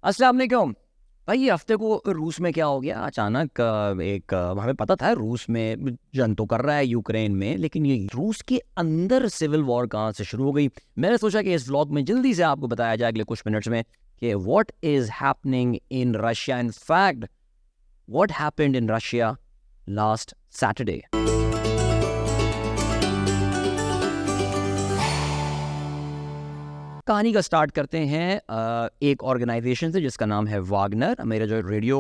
अस्सलाम वालेकुम भाई। ये हफ्ते को रूस में क्या हो गया अचानक? हमें पता था रूस में जंग तो कर रहा है यूक्रेन में, लेकिन ये रूस के अंदर सिविल वॉर कहाँ से शुरू हो गई। मैंने सोचा कि इस व्लॉग में जल्दी से आपको बताया जाए अगले कुछ मिनट्स में कि what is happening in Russia. In fact what happened in Russia last Saturday. कहानी का स्टार्ट करते हैं एक ऑर्गेनाइजेशन से जिसका नाम है वागनर। मेरे जो रेडियो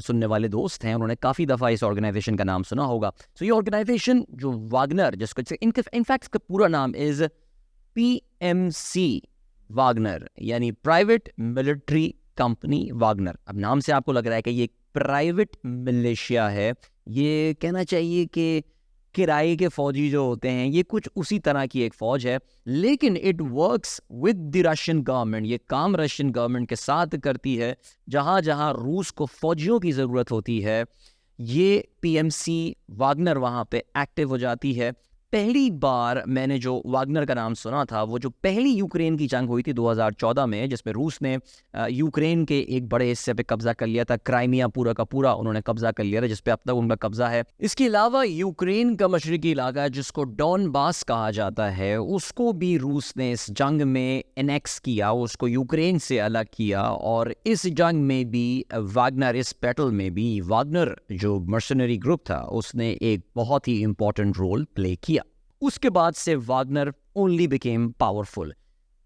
सुनने वाले दोस्त हैं उन्होंने काफ़ी दफ़ा इस ऑर्गेनाइजेशन का नाम सुना होगा। सो ये ऑर्गेनाइजेशन जो वागनर, जिसको इनफैक्ट इसका पूरा नाम इज़ PMC वागनर, यानी प्राइवेट मिलिट्री कंपनी वागनर। अब नाम से आपको लग रहा है कि ये प्राइवेट मिलिशिया है। ये कहना चाहिए कि किराए के फौजी जो होते हैं ये कुछ उसी तरह की एक फौज है, लेकिन it works with the Russian government. ये काम रशियन गवर्नमेंट के साथ करती है। जहाँ जहाँ रूस को फौजियों की ज़रूरत होती है ये PMC वागनर वहाँ पे एक्टिव हो जाती है। पहली बार मैंने जो वागनर का नाम सुना था वो जो पहली यूक्रेन की जंग हुई थी 2014 में, जिसमें रूस ने यूक्रेन के एक बड़े हिस्से पे कब्जा कर लिया था। क्राइमिया पूरा का पूरा उन्होंने कब्जा कर लिया था, जिस पे अब तक उनका कब्जा है। इसके अलावा यूक्रेन का मशरकी इलाका जिसको डॉनबास कहा जाता है, उसको भी रूस ने इस जंग में एनेक्स किया, उसको यूक्रेन से अलग किया। और इस जंग में भी वागनर, इस बैटल में भी वागनर जो मर्सनरी ग्रुप था उसने एक बहुत ही इंपॉर्टेंट रोल प्ले किया। उसके बाद से Wagner only became powerful.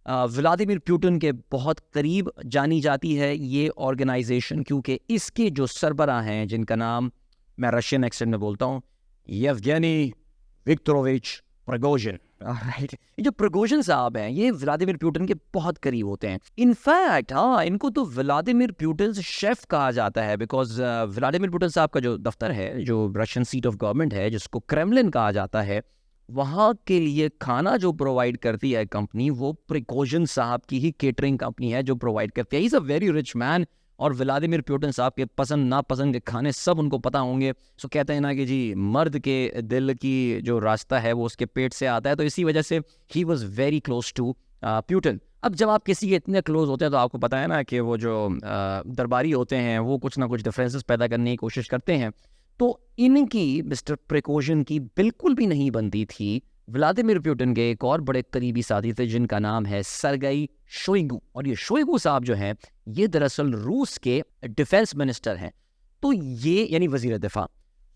Vladimir Putin के बहुत करीब जानी जाती है ये ऑर्गेनाइजेशन, क्योंकि इसके जो सरबराह हैं जिनका नाम मैं रशियन एक्सेंट में बोलता हूँ, येवगेनी विक्टोरोविच प्रिगोजिन। राइट, ये जो प्रिगोजिन साहब हैं ये व्लादिमीर पुतिन के बहुत करीब होते हैं। इनफैक्ट इनको तो व्लादिमीर पुतिन शेफ कहा जाता है, बिकॉज व्लादिमीर पुतिन साहब का जो दफ्तर है, जो रशियन सीट ऑफ गवर्नमेंट है जिसको क्रेमलिन कहा जाता है, वहाँ के लिए खाना जो प्रोवाइड करती है कंपनी वो प्रिगोजिन साहब की ही केटरिंग कंपनी है जो प्रोवाइड करती है। He is a very rich man, और व्लादिमीर पुतिन साहब के पसंद नापसंद के खाने सब उनको पता होंगे। सो कहते हैं ना कि जी मर्द के दिल की जो रास्ता है वो उसके पेट से आता है, तो इसी वजह से ही was very close to Putin. अब जब आप किसी के इतने क्लोज होते हैं तो आपको पता है ना कि वो जो दरबारी होते हैं वो कुछ ना कुछ डिफरेंसेस पैदा करने की कोशिश करते हैं। तो इनकी मिस्टर प्रिगोजिन की बिल्कुल भी नहीं बनती थी व्लादिमीर पुतिन के एक और बड़े करीबी साथी थे जिनका नाम है सरगई शोइगु। और ये शोइगु साहब जो हैं ये दरअसल रूस के डिफेंस मिनिस्टर हैं, तो ये यानी वजीर दिफा।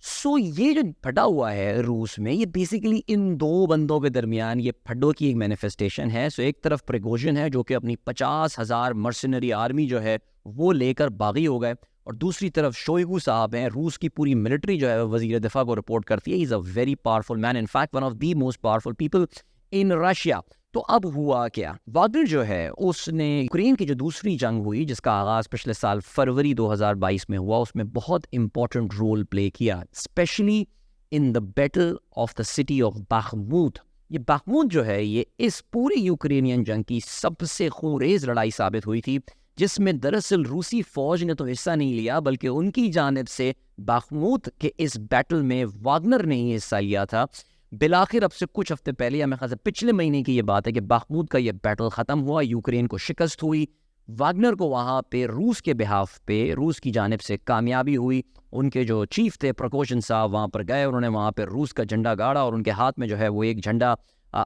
सो ये जो फटा हुआ है रूस में, ये बेसिकली इन दो बंदों के दरमियान ये फड्डों की एक मैनिफेस्टेशन है। सो एक तरफ प्रिगोजिन है जो कि अपनी 50,000 मर्सनरी आर्मी जो है वो लेकर बागी हो गए, और दूसरी तरफ शोइगु साहब हैं। रूस की पूरी मिलिट्री जो है वजीर दिफा को रिपोर्ट करती है। He is a very powerful man, in fact one of the most powerful people in Russia. तो अब हुआ क्या, वागनर जो है उसने यूक्रेन की जो दूसरी जंग हुई जिसका आगाज पिछले साल फरवरी 2022 में हुआ, उसमें बहुत इंपॉर्टेंट रोल प्ले किया, specially in the battle of the city of Bakhmut. ये बाखमुत जो है ये इस पूरी यूक्रेनियन जंग की सबसे खूंरेज लड़ाई साबित हुई थी, जिसमें दरअसल रूसी फौज ने तो हिस्सा नहीं लिया बल्कि उनकी जानिब से बाखमुत के इस बैटल में वागनर ने ही हिस्सा लिया था। बिलाखिर अब से कुछ हफ्ते पहले, या मेरे ख्याल से पिछले महीने की ये बात है कि बाखमुत का ये बैटल ख़त्म हुआ, यूक्रेन को शिकस्त हुई। वागनर को वहाँ पे रूस के बिहाफ पे, रूस की जानिब से कामयाबी हुई। उनके जो चीफ थे प्रिगोजिन साहब वहाँ पर गए, उन्होंने वहाँ पर रूस का झंडा गाड़ा, और उनके हाथ में जो है वो एक झंडा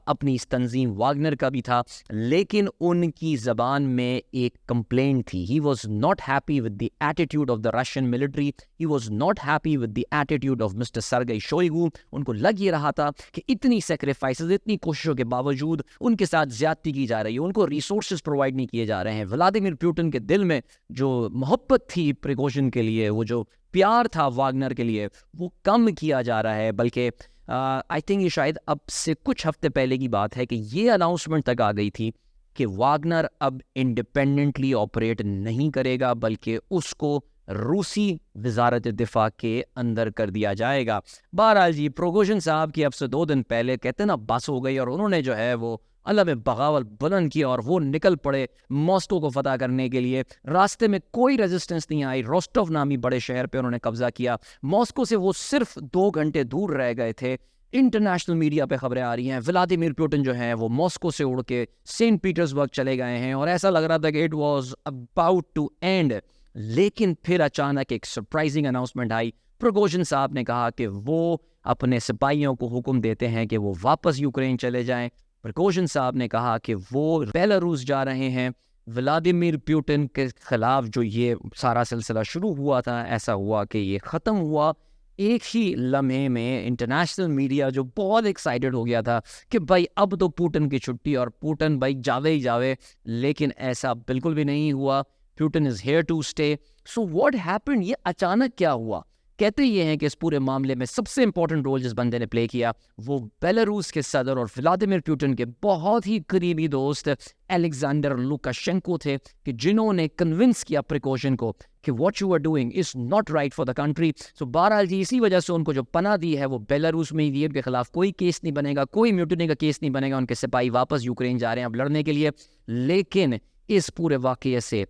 अपनी इस तंजीम वागनर का भी था। लेकिन उनकी ज़बान में एक कंप्लेंट थी। He was not happy with the attitude of the Russian military, he was not happy with the attitude of mister Sergei Shoigu. उनको लग ये रहा था कि इतनी सेक्रीफाइसेस, इतनी कोशिशों के बावजूद उनके साथ ज्यादती की जा रही है, उनको रिसोर्सेज प्रोवाइड नहीं किए जा रहे हैं। व्लादिमीर पुतिन के दिल में जो मोहब्बत थी प्रिगोजिन के लिए, वो जो प्यार था वागनर के लिए, वो कम किया जा रहा है। बल्कि आई थिंक ये शायद अब से कुछ हफ्ते पहले की बात है कि ये अनाउंसमेंट तक आ गई थी कि वागनर अब इंडिपेंडेंटली ऑपरेट नहीं करेगा, बल्कि उसको रूसी वजारत दिफा के अंदर कर दिया जाएगा। बहरहाल जी प्रिगोजिन साहब की अब से 2 दिन पहले कहते ना बस हो गई, और उन्होंने जो है वो अल्लाह में बगावत बुलंद किया और वो निकल पड़े मॉस्को को फतह करने के लिए। रास्ते में कोई रेजिस्टेंस नहीं आई। रोस्टोव नामी बड़े शहर पे उन्होंने कब्जा किया। मॉस्को से वो सिर्फ 2 घंटे दूर रह गए थे इंटरनेशनल मीडिया पे खबरें आ रही हैं व्लादिमीर पुतिन जो हैं वो मॉस्को से उड़ के सेंट पीटर्सबर्ग चले गए हैं और ऐसा लग रहा था कि it was about to end. लेकिन फिर अचानक एक सरप्राइजिंग अनाउंसमेंट आई। प्रिगोजिन साहब ने कहा कि वो अपने सिपाहियों को हुक्म देते हैं कि वो वापस यूक्रेन चले जाएं। प्रिगोजिन साहब ने कहा कि वो बेलारूस जा रहे हैं। व्लादिमीर पुतिन के खिलाफ जो ये सारा सिलसिला शुरू हुआ था, ऐसा हुआ कि ये ख़त्म हुआ एक ही लम्हे में। इंटरनेशनल मीडिया जो बहुत एक्साइटेड हो गया था कि भाई अब तो पुतिन की छुट्टी और पुतिन भाई जावे ही जावे, लेकिन ऐसा बिल्कुल भी नहीं हुआ। Putin is here to stay. So what happened, ये अचानक क्या हुआ? कहते ये हैं कि इस पूरे मामले में सबसे इंपॉर्टेंट रोल जिस बंदे ने प्ले किया वो बेलारूस के सदर और व्लादिमीर पुतिन के बहुत ही करीबी दोस्त अलेक्जेंडर लुकाशेंको थे, कि जिन्होंने कन्विंस किया प्रिगोजिन को कि what you are doing is not right for the country. So बहरहाल जी इसी वजह से उनको जो पनाह दी है वो बेलारूस में ही दी। उनके खिलाफ कोई केस नहीं बनेगा, कोई म्यूटिनी का केस नहीं बनेगा। उनके सिपाही वापस यूक्रेन जा रहे हैं अब लड़ने के लिए। लेकिन इस पूरे वाकये से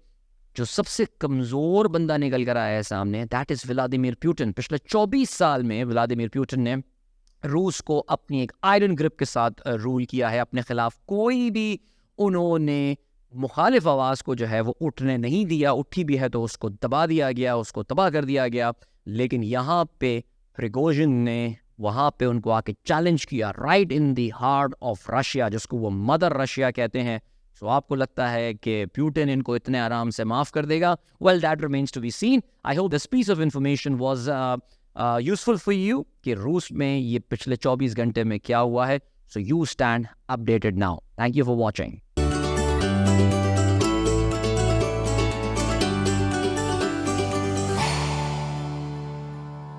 जो सबसे कमज़ोर बंदा निकल कर आया है सामने, दैट इज़ व्लादिमीर पुतिन। पिछले 24 साल में व्लादिमीर पुतिन ने रूस को अपनी एक आयरन ग्रिप के साथ रूल किया है। अपने खिलाफ कोई भी उन्होंने मुखालिफ आवाज़ को जो है वो उठने नहीं दिया। उठी भी है तो उसको दबा दिया गया, उसको तबाह कर दिया गया। लेकिन यहाँ पे प्रिगोजिन ने वहाँ पे उनको आके चैलेंज किया right in the heart of Russia, जिसको वो मदर रशिया कहते हैं। सो आपको लगता है कि पुतिन इनको इतने आराम से माफ़ कर देगा? Well that remains to be seen. I hope this piece of information was useful for you कि रूस में ये पिछले 24 घंटे में क्या हुआ है। So you stand updated now. Thank you for watching.